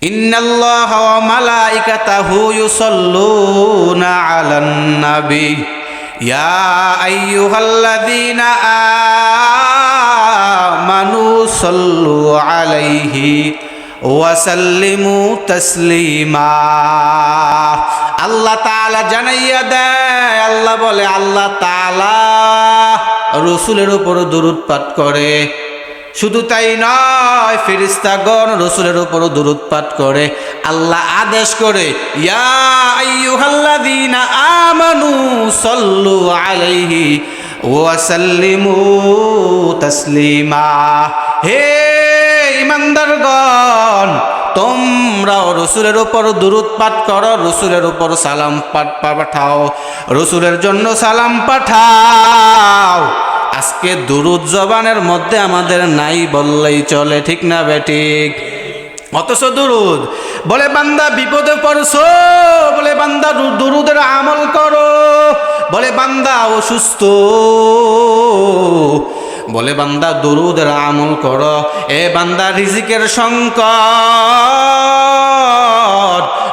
ইন্নাল্লাহা ওয়া মালাইকাতাহু ইউসাল্লুনা আলান নবী ইয়া আইয়ুহাল্লাযীনা আমানু সাল্লু আলাইহি ওয়া সাল্লিমু তাসলিমা। আল্লাহ তাআলা জানাইয়া দেয়, আল্লাহ বলে আল্লাহ তাআলা রাসূলের উপর দরুদ পাঠ করে। শুধু তাই নয়, ফেরেশতাগণ রাসূলের উপর দরুদ পাঠ করে। আল্লাহ আদেশ করে, ইয়া আইয়ুহাল্লাযীনা আমানু সাল্লু আলাইহি ওয়া সাল্লিমু তাসলিমা। হে ঈমানদারগণ, তোমরাও রাসূলের উপর দরুদ পাঠ করো, রাসূলের উপর সালাম পাঠাও, রাসূলের জন্য সালাম পাঠাও। আজকে দুরুদ জবানের মধ্যে আমাদের নাই বললেই চলে, ঠিক না বেঠিক? অথচ দুরুদ বলে বান্দা বিপদে পড়ছো, বলে বান্দা দুরুদের আমল করো, বলে বান্দা অসুস্থ, বলে বান্দা দুরুদের আমল করো। এ বান্দা রিজিকের সংকট,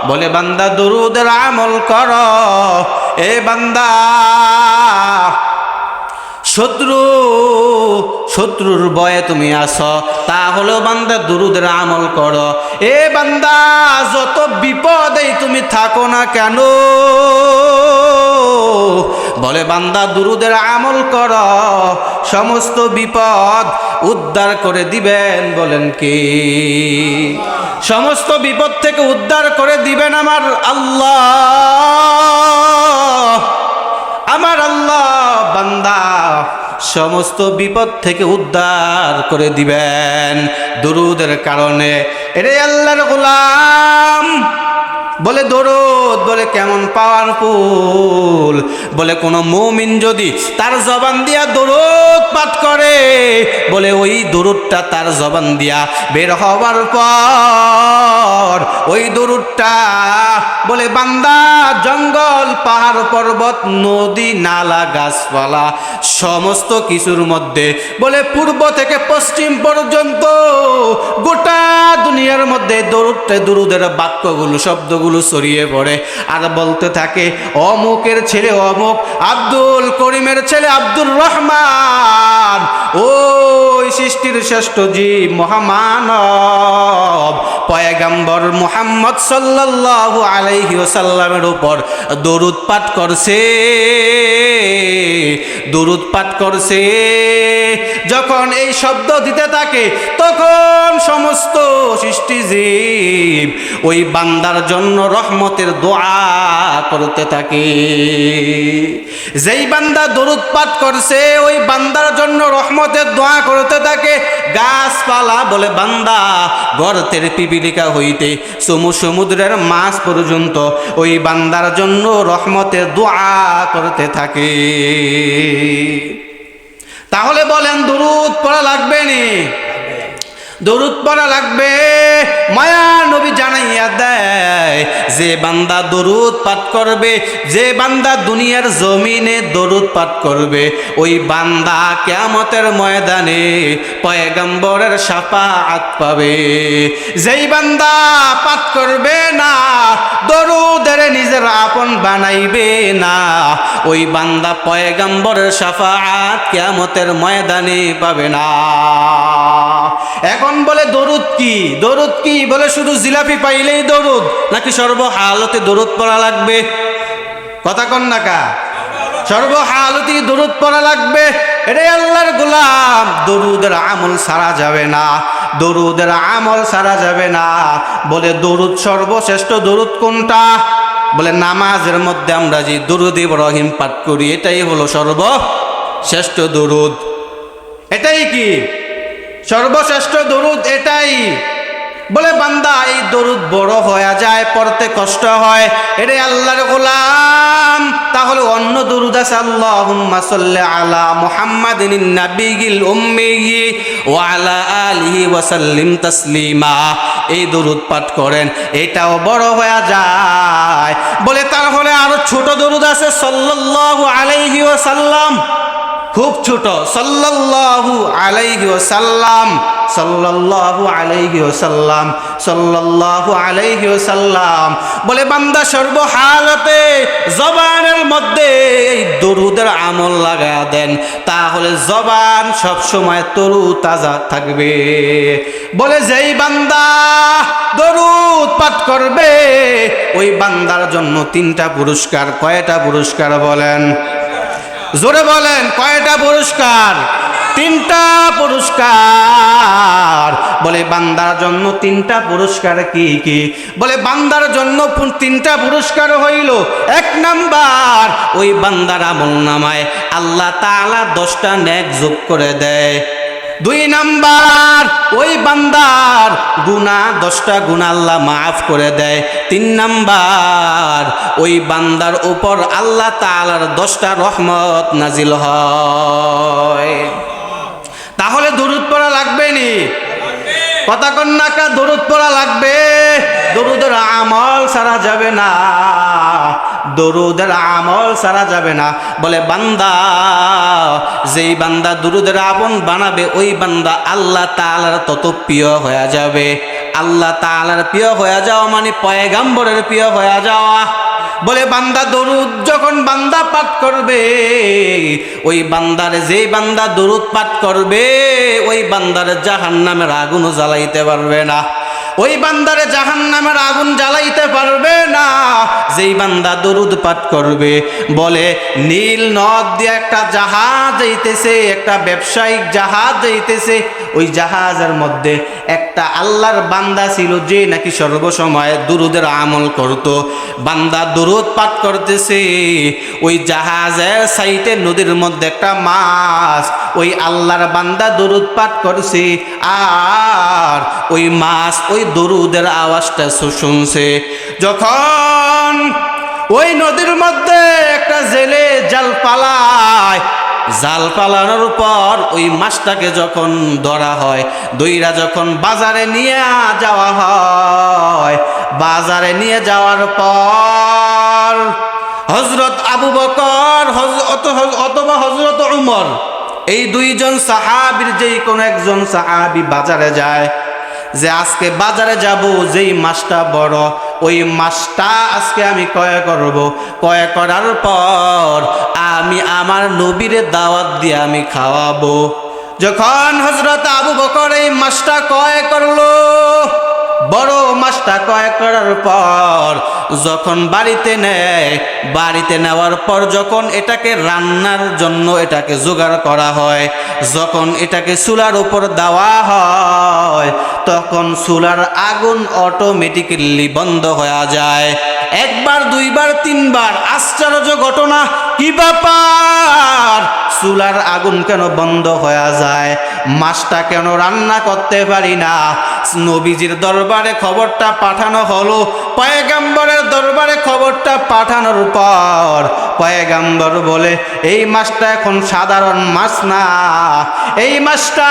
বলে বান্দা দুরুদের আমল করো। এ বান্দা শত্রুর ভয়ে তুমি আসো, তাহলে বান্দা দুরুদের আমল করো। এ বান্দা যত বিপদেই তুমি থাকো না কেন, বলে বান্দা দুরুদের আমল করো, সমস্ত বিপদ উদ্ধার করে দিবেন। বলেন কি? সমস্ত বিপদ থেকে উদ্ধার করে দিবেন আমার আল্লাহ। আমার আল্লাহ বান্দা সমস্ত বিপদ থেকে উদ্ধার করে দিবেন দুরুদের কারণে। এরে আল্লাহর গোলাম বলে দরুদ বলে কেমন পাওয়ারফুল, বলে কোন মুমিন যদি তার জবান দিয়া দরুদ পাঠ করে, বলে ওই দরুদটা তার জবান দিয়া বের হওয়ার পর ওই দরুদটা বলে বান্দা জঙ্গল পাহাড় পর্বত নদী নালা গাছপালা সমস্ত কিছুর মধ্যে বলে পূর্ব থেকে পশ্চিম পর্যন্ত গোটা দুনিয়ার মধ্যে দরুদের বাক্যগুলো শব্দগুলো ছড়িয়ে পড়ে। আর বলতে থাকে অমুকের ছেলে অমুক, আব্দুল করিমের ছেলে আব্দুর রহমান, ওই সৃষ্টির শ্রেষ্ঠ জীব মহামানব পয়গম্বর মুহাম্মদ সাল্লাল্লাহু আলাইহি ওয়াসাল্লামের উপর দরুদ পাঠ করছে, দরুদ পাঠ করছে। যখন এই শব্দ দিতে থাকে তখন সমস্ত সৃষ্টিজীব ওই বান্দার জন্য রহমতের দোয়া করতে থাকে। যেই বান্দা দরুদ পাঠ করছে ওই বান্দার জন্য রহমতের দোয়া করতে থাকে। গাছপালা বলে বান্দা গর্তের পিপিলিকা হইতে সমুদ্রের মাছ পর্যন্ত ওই বান্দার জন্য রহমতের দোয়া করতে থাকে। তাহলে বলেন দরুদ পড়া লাগবে নি? দরুদ পড়া লাগবে। মায়া নবী জানাইয়া দেয়, যে বান্দা দরুদ পাঠ করবে, যে বান্দা দুনিয়ার জমিনে দরুদ পাঠ করবে, ওই বান্দা কিয়ামতের ময়দানে পয়গম্বরের শাফাআত পাবে। যেই বান্দা পাঠ করবে না, দরুদের নিজের আপন বানাইবে না, ওই বান্দা পয়গম্বরের শাফাআত কিয়ামতের ময়দানে পাবে না। এখন বলে দরুদ কি? দরুদ কি? বলে শুধু জিলাপি পাইলেই দরুদ, নাকি সর্বহালতে দরুদ পড়া লাগবে? কথা কন না কা? সর্বহালতে দরুদ পড়া লাগবে। এরে আল্লাহর গোলাম, দরুদের আমল সারা যাবে না, দরুদের আমল সারা যাবে না। বলে দরুদ সর্বশ্রেষ্ঠ দরুদ কোনটা? বলে নামাজের মধ্যে আমরা যে দরুদ ইব্রাহিম পাঠ করি এটাই হলো সর্বশ্রেষ্ঠ দরুদ। এটাই কি সর্বশ্রেষ্ঠ দরুদ? এটাই। বলে বান্দা এই দরুদ বড় হয়ে যায়, পড়তে কষ্ট হয়। এরে আল্লাহর গোলাম, তাহলে অন্য দরুদ আছে। আল্লাহুম্মা সাল্লি আলা মুহাম্মাদিন নাবিয়িল উম্মি ওয়া আলা আলিহি ওয়া সাল্লিম তাসলিমা। এই দরুদ পাঠ করেন, এটাও বড় হয়ে যায়। বলে তাহলে আরো ছোট দরুদ আছে সাল্লাল্লাহু আলাইহি ওয়াসাল্লাম। খুব ছোট, সাল্লাল্লাহু আলাইহি ওয়াসাল্লাম, সাল্লাল্লাহু আলাইহি ওয়াসাল্লাম, সাল্লাল্লাহু আলাইহি ওয়াসাল্লাম। বলে বান্দা সর্বহালতে জবানের মধ্যে এই দরুদের আমল লাগা দেন, তাহলে জবান সব সময় তরু তাজা থাকবে। বলে যেই বান্দা দরুদ পাঠ করবে ওই বান্দার জন্য 3টা পুরস্কার। কয়টা পুরস্কার বলেন? জোরে বলেন, কয়টা পুরস্কার? 3টা পুরস্কার। বলে বান্দার জন্য 3টা পুরস্কার কি কি? বলে বান্দার জন্য 3টা পুরস্কার হইল, 1 নাম্বার ওই বান্দার আমলনামায় আল্লাহ তাআলা 10টা নেক যোগ করে দেয়। 2 নাম্বার ওই বান্দার গুনাহ 10টা গুনাহ আল্লাহ মাফ করে দেয়। 3 নাম্বার ওই বান্দার উপর আল্লাহ তাআলার 10টা রহমত নাজিল হয়। তাহলে দরুদ পড়া লাগবে নি? কথা কন না কা? দরুদ পড়া লাগবে। দরুদের আমল সারা যাবে না, দরুদের আমল সারা যাবে না। বলে বান্দা, যেই বান্দা দরুদের আপন বানাবে ওই বান্দা আল্লাহ তাআলার তত প্রিয় হয়ে যাবে। আল্লাহ তাআলার প্রিয় হয়ে যাওয়া মানে পয়গম্বরের প্রিয় হয়ে যাওয়া। বলে বান্দা দরুদ যখন বান্দা পাঠ করবে ওই বান্দার, যেই বান্দা দরুদ পাঠ করবে ওই বান্দার জাহান্নামের আগুন জ্বালাইতে পারবে না। ওই বান্দারে জাহান্নামের আগুন জ্বালাইতে পারবে না যেই বান্দা দরুদ পাঠ করবে। বলে নীল নদ দিয়ে একটা জাহাজ যাইতেছে, একটা ব্যবসায়িক জাহাজ যাইতেছে। ওই জাহাজের মধ্যে একটা আল্লাহর বান্দা ছিল যে নাকি সর্বসময় দরুদের আমল করত। বান্দা দরুদ পাঠ করতেছে, ওই জাহাজের সাইডে নদীর মধ্যে একটা মাছ, ওই আল্লাহর বান্দা দরুদ পাঠ করছে আর ওই মাছ ওই দরুদের আওয়াজটা শুনছে। যখন ওই নদীর মধ্যে একটা জেলে জাল পালায়, জাল পালানোর পর ওই মাছটাকে যখন ধরা হয়, দইরা যখন বাজারে নিয়ে যাওয়া হয়, বাজারে নিয়ে যাওয়ার পর হযরত আবু বকর অথবা হযরত উমর, এই 2 জন সাহাবীর যেই কোনো একজন সাহাবী বাজারে যায়, যে আজকে বাজারে যাব, যেই মাছটা বড় ওই মাছটা আজকে আমি ক্রয় করব, ক্রয় করার পর আমি আমার নবীর দাওয়াত দিয়ে আমি খাওয়াবো। যখন হযরত আবু বকর এই মাছটা ক্রয় করলো, বড় মাছটা ক্রয় করার পর যখন বাড়িতে নেয়, বাড়িতে নেওয়ার পর যখন এটাকে রান্নার জন্য এটাকে জোগাড় করা হয়, যখন এটাকে চুলার উপর দেওয়া হয়, তখন চুলার আগুন অটোমেটিক্যালি বন্ধ হয়ে যায়। 1 বার 2 বার 3 বার। আশ্চর্য ঘটনা, কি ব্যাপার? চুলার আগুন কেন বন্ধ হয়ে যায়? মাছটা কেন রান্না করতে পারি না? নবীজির দরবারে খবরটা পাঠানো হলো। পয়গম্বরের দরবারে খবরটা পাঠানোর পর পয়গম্বর বলে, এই মাছটা এখন সাধারণ মাছ না, এই মাছটা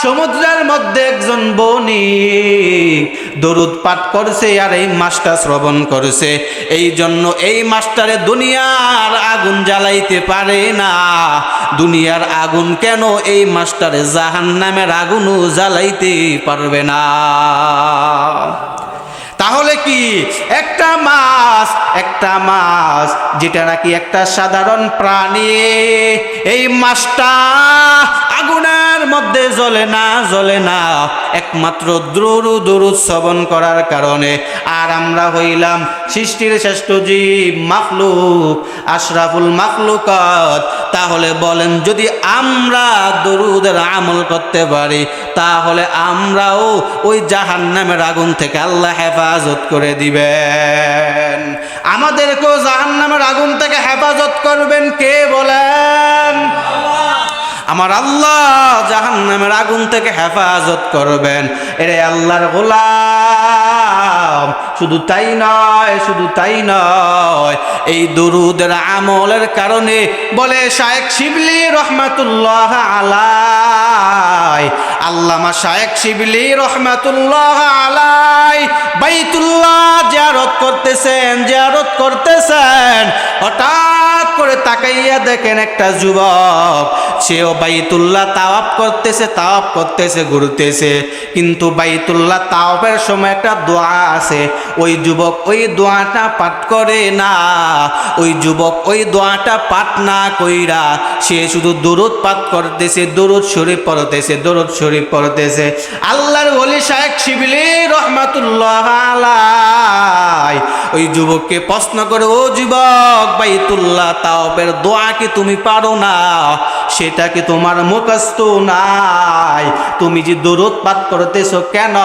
সমুদ্রের মধ্যে একজন বণিক দরুদ পাঠ করছে আর এই মাছটা শ্রবণ করছে, এই জন্য এই মাছটারে দুনিয়ার আগুন জ্বালাইতে পারে না। দুনিয়ার আগুন কেন এই মাছটারে জাহান্নামের আগুনও জ্বালাইতে পারবে না। তাহলে কি একটা মাছ যেটা নাকি একটা সাধারণ প্রাণী, এই মাছটা আগুনের মধ্যে জ্বলে না একমাত্র দরুদ শ্রবণ করার কারণে। আর আমরা হইলাম সৃষ্টির শ্রেষ্ঠ জীব, মাখলুক, আশরাফুল মাখলুকাত। তাহলে বলেন, যদি আমরা দরুদের আমল করতে পারি তাহলে আমরাও ওই জাহান্নামের আগুন থেকে আল্লাহ হেফাজত করে দিবেন। আমাদেরকেও জাহান্নামের আগুন থেকে হেফাজত করবেন কে বলেন? আমার আল্লাহ জাহান্নামের আগুন থেকে হেফাজত করবেন। এরে আল্লাহর গোলাম। শুধু তাই নয়, এই দরুদের আমলের কারণে বলে শায়েখ শিবলি রহমাতুল্লাহ আলাই, আল্লামা শায়েখ শিবলি রহমাতুল্লাহ আলাই বাইতুল্লাহ জিয়ারত জিয়ারত করতেছেন, হঠাৎ করে তাকাইয়া দেখেন একটা যুবক, সেও বাইতুল্লাহ তাওয়াফ করতেছে ঘুরতেছে, কিন্তু বাইতুল্লাহ তাওয়াফের সময় একটা দোয়া আছে, ওই যুবক ওই দোয়াটা পাঠ করে না। ওই যুবক ওই দোয়াটা পাঠ না কইরা সে শুধু দুরূদ পাঠ করতেছে, দুরূদ শরীফ পড়তেছে। আল্লাহর ওলি শায়েখ শিবলি রহমাতুল্লাহ আলাইহি ওই যুবককে প্রশ্ন করে, ও যুবক, বাইতুল্লাহ তাওয়াফের দোয়া কি তুমি পারো না? সেটা কি তোমার মুখস্থ নাই? তুমি যে দুরূদ পাঠ করতেছো কেন?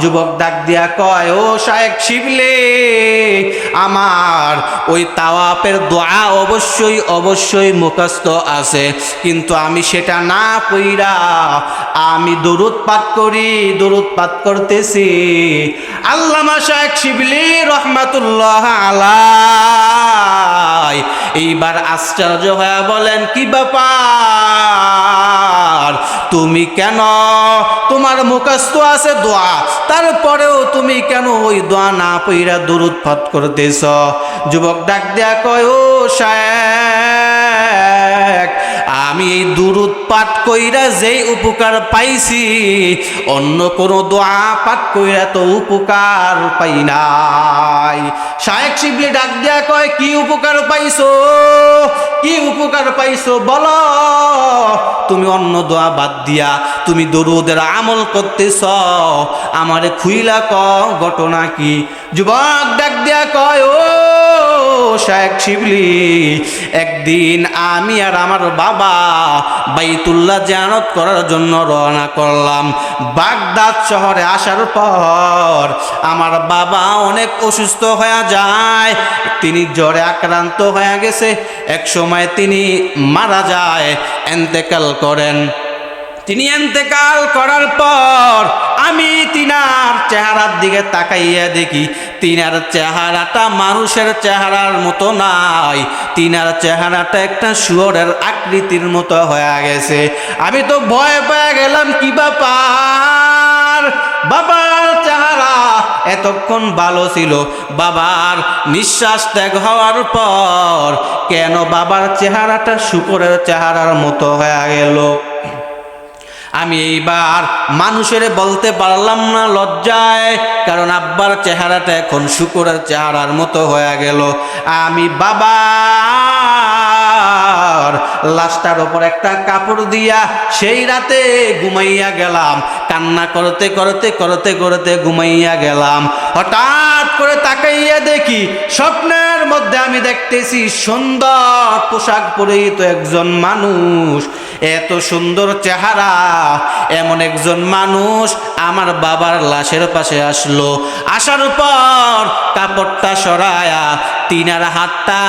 যুবক ডাক দিয়া কয়, ও শায়েখ শিবলি, আমার ওই তাওয়াফের দোয়া অবশ্যই মুখস্থ আছে, কিন্তু আমি সেটা না পইরা আমি দুরূদ পাঠ করতেছি। আল্লামা শায়েখ শিবলি রহমাতুল্লাহ আলাইহি এইবার আশ্চর্য হয়ে বলেন, কি ব্যাপার, তুমি কেন, তোমার মুখস্থ আছে দোয়া, তারপরেও তুমি কেন ওই দোয়া না পইরা দুরূদ পাঠ করতেছ? যুবক ডাক দেয়া কয়, ও শায়েখ, আমি এই দুরূদ পাঠ কইরা যেই উপকার পাইছি, অন্য কোন দোয়া পাঠ কইরা তো উপকার পাই নাই। শায়েখ শিবলি ডাক দেয়া কয়, কি উপকার পাইছো বলো? তুমি অন্য দোয়া বাদ দিয়া তুমি দরুদের আমল করতেছ, আমারে খুইলা ক ঘটনা কি? যুবক ডাক দেয়া কয়, ও শায়েখ শিবলি, একদিন আমি আর আমার বাবা বাইতুল্লাহ জিয়ারত করার জন্য রওনা করলাম। বাগদাদ শহরে আসার পর আমার বাবা অনেক অসুস্থ হয়ে যায়, তিনি জ্বরে আক্রান্ত হয়ে গেছে, এক সময় তিনি মারা যায়, ইন্তেকাল করেন। তিনি ইন্তেকাল করার পর আমি তিনার চেহারার দিকে তাকাইয়া দেখি, তিনার চেহারাটা মানুষের চেহারার মতো নাই, তিনার চেহারাটা একটা শুয়োরের আকৃতির মতো হয়ে গেছে। আমি তো ভয় পেয়ে গেলাম, কি ব্যাপার, বাবার চেহারা এতক্ষণ ভালো ছিল, বাবার নিঃশ্বাস ত্যাগ হওয়ার পর কেন বাবার চেহারাটা শুকরের চেহারার মতো হয়ে গেল? আমি এইবার মানুষের বলতে পারলাম না লজ্জায়, কারণ আব্বার চেহারাটা এখন শুকরের চেহারার মতো হয়ে গেল। আমি বাবার লাশটার ওপর একটা কাপড় দিয়া সেই রাতে ঘুমাইয়া গেলাম, কান্না করতে ঘুমাইয়া গেলাম। হঠাৎ করে তাকাইয়া দেখি, স্বপ্নের মধ্যে আমি দেখতেছি সুন্দর পোশাক পরিহিত একজন মানুষ, এত সুন্দর চেহারা, এমন একজন মানুষ আমার বাবার লাশের পাশে আসলো। আসার পর কাপড়টা সরায়া তিনার হাতটা,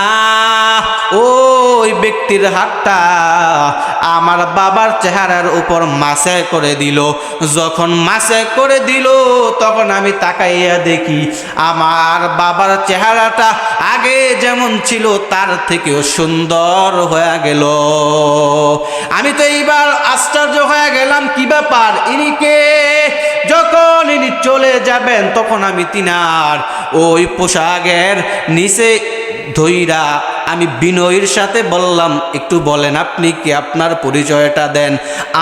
ওই ব্যক্তির হাতটা আমার বাবার চেহারার উপর মাসে করে দিল। যখন মাসে করে দিল, তখন আমি তাকাইয়া দেখি আমার বাবার চেহারাটা আগে যেমন ছিল তার থেকেও সুন্দর হয়ে গেল। আমি তো এইবার আশ্চর্য হয়ে গেলাম, কি ব্যাপার, ইনি কে? যখন ইনি চলে যাবেন তখন আমি তিনার ওই পোশাকের নিচে ধইরা আমি বিনয়ের সাথে বললাম, একটু বলেন আপনি কি, আপনার পরিচয়টা দেন,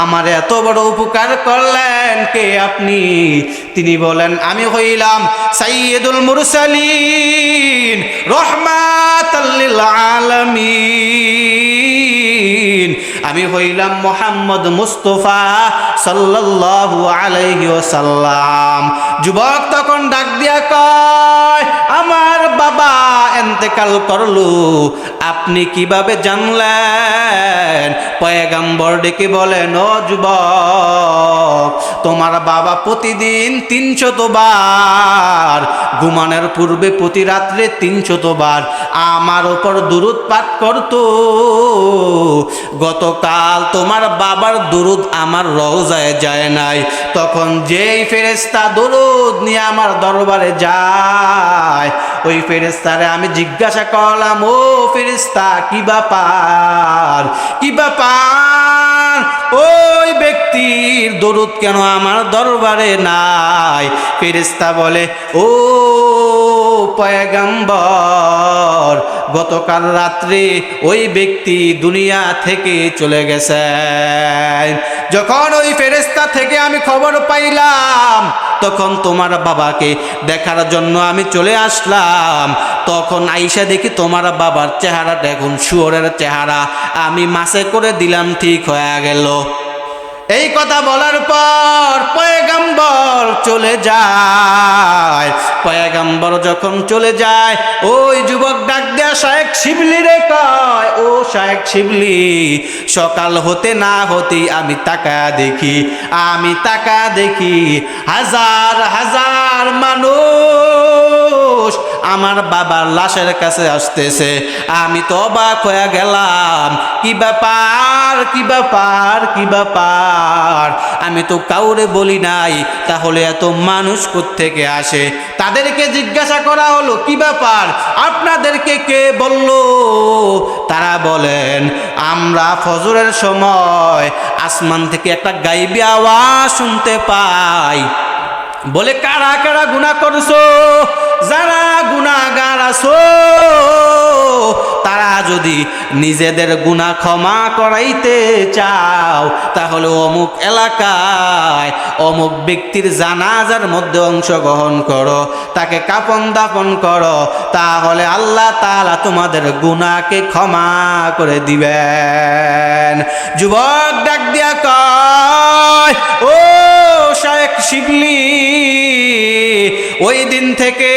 আমার এত বড় উপকার করলেন, কে আপনি? তিনি বলেন, আমি হইলাম সাইয়্যিদুল মুরসালিন রাহমাতাল লিল আলামিন, আমি হইলাম মুহাম্মদ মুস্তাফা সাল্লাল্লাহু আলাইহি ওয়াসাল্লাম। যুবক তখন ডাক দিয়া কয়, আমার বাবা ইন্তেকাল করলো, আপনি কিভাবে জানলেন? পয়গম্বর ডেকে বলেন, ও যুবক, তোমার বাবা প্রতিদিন 300 বার ঘুমানোর পূর্বে প্রতি রাত্রে 300 বার আমার উপর দুরূদ পাঠ করতো। গতকাল তোমার বাবার দুরূদ আমার রওজায় যায় নাই, তখন যেই ফেরেশতা দুরূদ নিয়ে আমার দরবারে যায়, ওই ফেরেশতারে আমি জিজ্ঞাসা করলাম, ও ফেরেশতা, কি ব্যাপার, ওই ব্যক্তির দরুদ কেন আমার দরবারে নাই? ফেরেশতা বলে, ও পয়গম্বর, গতকাল রাত্রে ওই ব্যক্তি দুনিয়া থেকে চলে গেছেন। যখন ওই ফেরেশতা থেকে আমি খবর পাইলাম, তখন তোমার বাবাকে দেখার জন্য আমি চলে আসলাম। তখন আইসা দেখি তোমার বাবার চেহারাটা এখন শুয়োরের চেহারা, আমি মাসে করে দিলাম, ঠিক হয়ে গেল। এই কথা বলার পর পয়গম্বর চলে যায়। পয়গম্বর যখন চলে যায়, ওই যুবক ডাক দেয়া শায়েখ শিবলি রে কয়, ও শায়েখ শিবলি, সকাল হতে না হতেই আমি তাকা দেখি হাজার হাজার মানুষ আমার বাবার লাশের কাছে আসতেছে। আমি তো অবাক হয়ে গেলাম, কি ব্যাপার কি ব্যাপার কি ব্যাপার, আমি তো কাউরে বলি নাই, তাহলে এত মানুষ কোত্থেকে আসে? তাদেরকে জিজ্ঞাসা করা হলো, কি ব্যাপার, আপনাদেরকে কে বলল? তারা বলেন, আমরা ফজরের সময় আসমান থেকে একটা গাইবী আওয়াজ শুনতে পাই। বলে, কারা কারা গুনাহ করছো? যারা গুনাহগার আছো তারা যদি নিজেদের গুনাহ ক্ষমা করাইতে চাও, তাহলে অমুক এলাকায় অমুক ব্যক্তির জানাজার মধ্যে অংশগ্রহণ করো, তাকে কাফন দাফন করো, তাহলে আল্লাহ তাআলা তোমাদের গুনাহকে ক্ষমা করে দিবেন। যুবক ডাক দিয়া কয়, ও শায়েখ শিবলি, ওই দিন থেকে,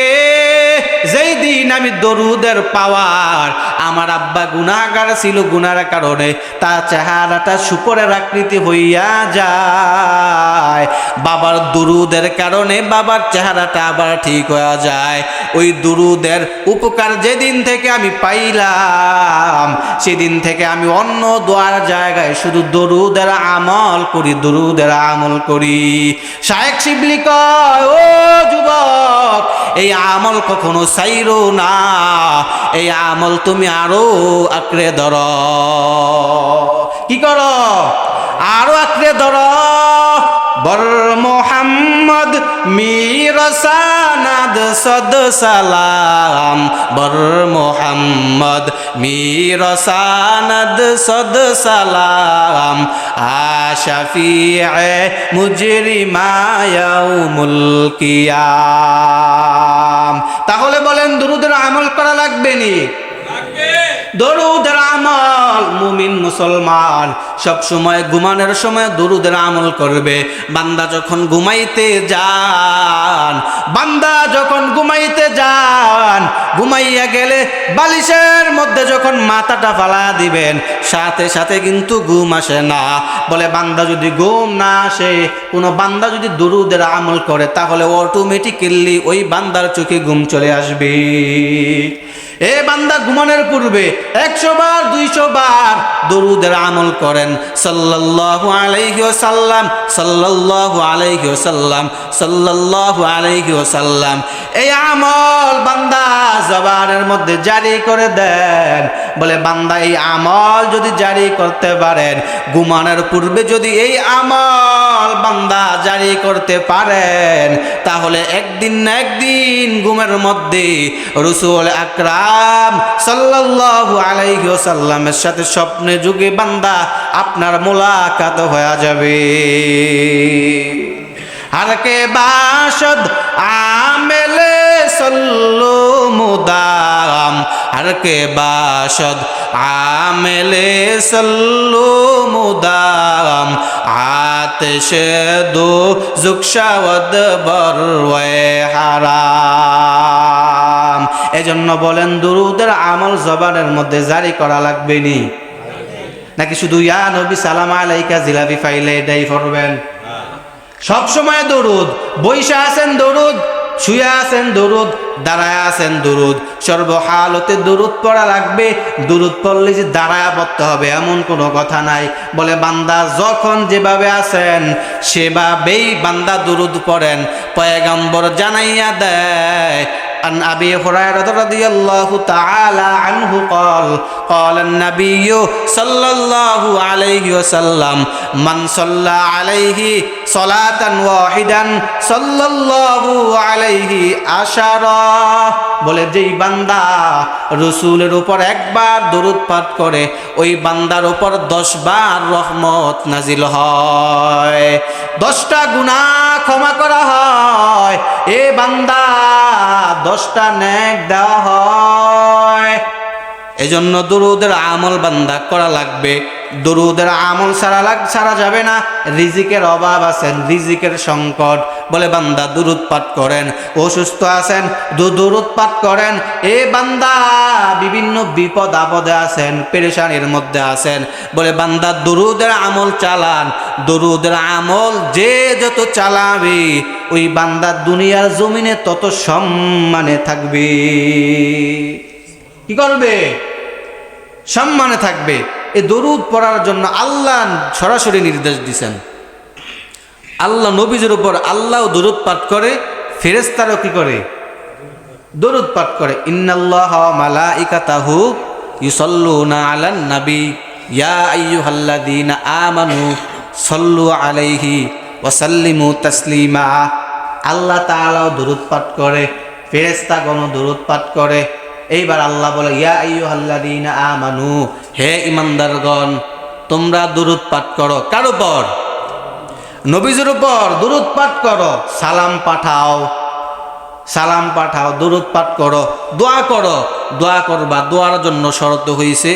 যেই দিন আমি দরুদের পাওয়ার, আমার আব্বা গুনাহগার ছিল, গুনার কারণে তার চেহারাটা শুকরের আকৃতি হইয়া যায়, বাবার দরুদের কারণে বাবার চেহারাটা আবার ঠিক হয়ে যায়। ওই দরুদের উপকার যেদিন থেকে আমি পাইলাম, সেদিন থেকে আমি অন্য দোয়ার জায়গায় শুধু দরুদের আমল করি। শায়েখ শিবলি কয়, ও যুবক, এই আমল কখনো ছাইরো না, এই আমল তুমি আরো আঁকড়ে ধরো। কি করো? আরো আঁকড়ে ধরো। বর মোহাম্মদ মীর সানাদ সদ সালাম, বর মোহাম্মদ মীর সানাদ সদ সালাম, আশাফিয়ে মুজরিমা ইয়াউমুল কিয়াম। তাহলে বলেন, দুরুদের আমল করা লাগবে নি? দরুদের আমল, মুমিন মুসলমান সব সময় ঘুমানোর সময় দরুদের আমল করবে। বান্দা যখন ঘুমাইতে যান, ঘুমাইয়া গেলে বালিশের মধ্যে যখন মাথাটা ফালা দিবেন, সাথে সাথে কিন্তু ঘুম আসে না। বলে, বান্দা যদি ঘুম না আসে, কোনো বান্দা যদি দরুদের আমল করে, তাহলে অটোমেটিক্যালি ওই বান্দার চোখে ঘুম চলে আসবে। এ বান্দা ঘুমানোর পূর্বে 100 বার 200 বার দরুদের আমল করেন। সাল্লাল্লাহু আলাইহি ওয়াসাল্লাম, সাল্লাল্লাহু আলাইহি ওয়াসাল্লাম, সাল্লাল্লাহু আলাইহি ওয়াসাল্লাম। এই আমল বান্দা জবানের মধ্যে জারি করে দেন। বলে, বান্দা এই আমল যদি জারি করতে পারেন, ঘুমানোর পূর্বে যদি এই আমল বান্দা জারি করতে পারেন, তাহলে একদিন না একদিন ঘুমের মধ্যে রাসূল আকরাম সাল্লাল্লাহু আলাইহি ওয়াসাল্লামের সাথে স্বপ্নে যুগে বান্দা আপনার মোলাকাত হয়ে যাবে। হারকে বাসদ আমেলে সল্লু মুদাম, হারকে বাসদ আমেলে সল্লু মুদাম, আতশে দো জুকশাওয়াদ বরওয়ে হারাম। এজন্য বলেন, দুরুদের আমল জবানের মধ্যে জারি করা লাগবে নি? নাকি শুধু ইয়া নবী সালাম আলাইকা জিলাপি ফাইলে এটাই পড়বেন? সব সময় দরুদ, বইসা আছেন দরুদ, শুয়ে আছেন দরুদ, দাঁড়ায় আছেন দরুদ, সর্বহালতে দরুদ পড়া লাগবে। দরুদ পড়লে যে দাঁড়ায় পড়তে হবে এমন কোনো কথা নাই। বলে, বান্দা যখন যেভাবে আছেন সেভাবেই বান্দা দরুদ পড়েন। পয়গম্বর জানাইয়া দেয়, عن أبي هريرة رضي الله تعالى عنه قال النبي صلى الله عليه وسلم من صلى عليه صلاة واحدا صلى الله عليه عشرا বলে যেই বান্দা রাসূলের উপর একবার দরুদ পাঠ করে ওই বান্দার উপর 10 বার রহমত নাজিল হয়, 10টা গুনাহ ক্ষমা করা হয়, এ বান্দা 10টা নেক দেওয়া হয়। এজন্য দরুদের আমল বান্দা করা লাগবে। দরুদের আমল ছাড়া যাবে না। রিজিকের অভাব আছেন, রিজিকের সংকট, বলে বান্দা দরুদ পাঠ করেন। অসুস্থ আছেন, দরুদ পাঠ করেন। এ বান্দা বিভিন্ন বিপদ আপদে আছেন, পেরেশানির মধ্যে আছেন, বলে বান্দা দরুদের আমল চালান। দরুদের আমল যে যত চালাবে ওই বান্দা দুনিয়ার জমিনে তত সম্মানে থাকবে। কি করবে? সম্মানে থাকবে। এই দরুদ পড়ার জন্য আল্লাহ সরাসরি নির্দেশ দিয়েছেন। আল্লাহ নবীর উপর আল্লাহ দরুদ পাঠ করে, ফেরেশতারাও কি করে? দরুদ পাঠ করে। ইন্নাল্লাহা ওয়া মালাইকাতাহু ইউসাল্লুনা আলান নবী ইয়া আইয়ুহাল্লাযীনা আমানু সাল্লু আলাইহি ওয়া সাল্লিমু তাসলিমা। আল্লাহ তাআলাও দরুদ পাঠ করে, ফেরেশতাগণও দরুদ পাঠ করে। এইবার আল্লাহ বলে ইয়া আইয়ুহাল্লাযীনা আমানু, হে ঈমানদারগণ তোমরা দরুদ পাঠ করো। কার উপর? নবীর উপর দরুদ পাঠ করো, সালাম পাঠাও, সালাম পাঠাও, দরুদ পাঠ করো, দোয়া করো। দোয়া করবা, দোয়ার জন্য শর্ত হইছে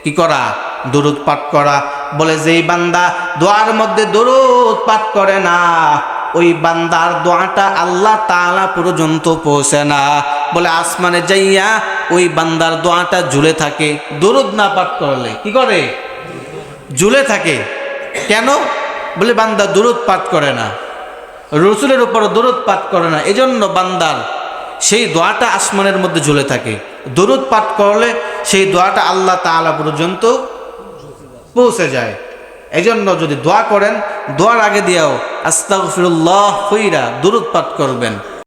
কি করা? দরুদ পাঠ করা। বলে যেই বান্দা দোয়ার মধ্যে দরুদ পাঠ করে না ওই বান্দার দোয়াটা আল্লাহ তাআলা পর্যন্ত পৌঁছে না। বলে আসমানে যাইয়া ওই বান্দার দোয়াটা ঝুলে থাকে। দরুদ না পাঠ করলে কি করে? ঝুলে থাকে। কেন? বলে বান্দা দরুদ পাঠ করে না, রাসূলের উপর দরুদ পাঠ করে না, এজন্য বান্দার সেই দোয়াটা আসমানের মধ্যে ঝুলে থাকে। দরুদ পাঠ করলে সেই দোয়াটা আল্লাহ তাআলা পর্যন্ত পৌঁছে যায়। এজন্য যদি দোয়া করেন, দোয়ার আগে দিয়েও আস্তাগফিরুল্লাহ কইরা দরুদ পাঠ করবেন।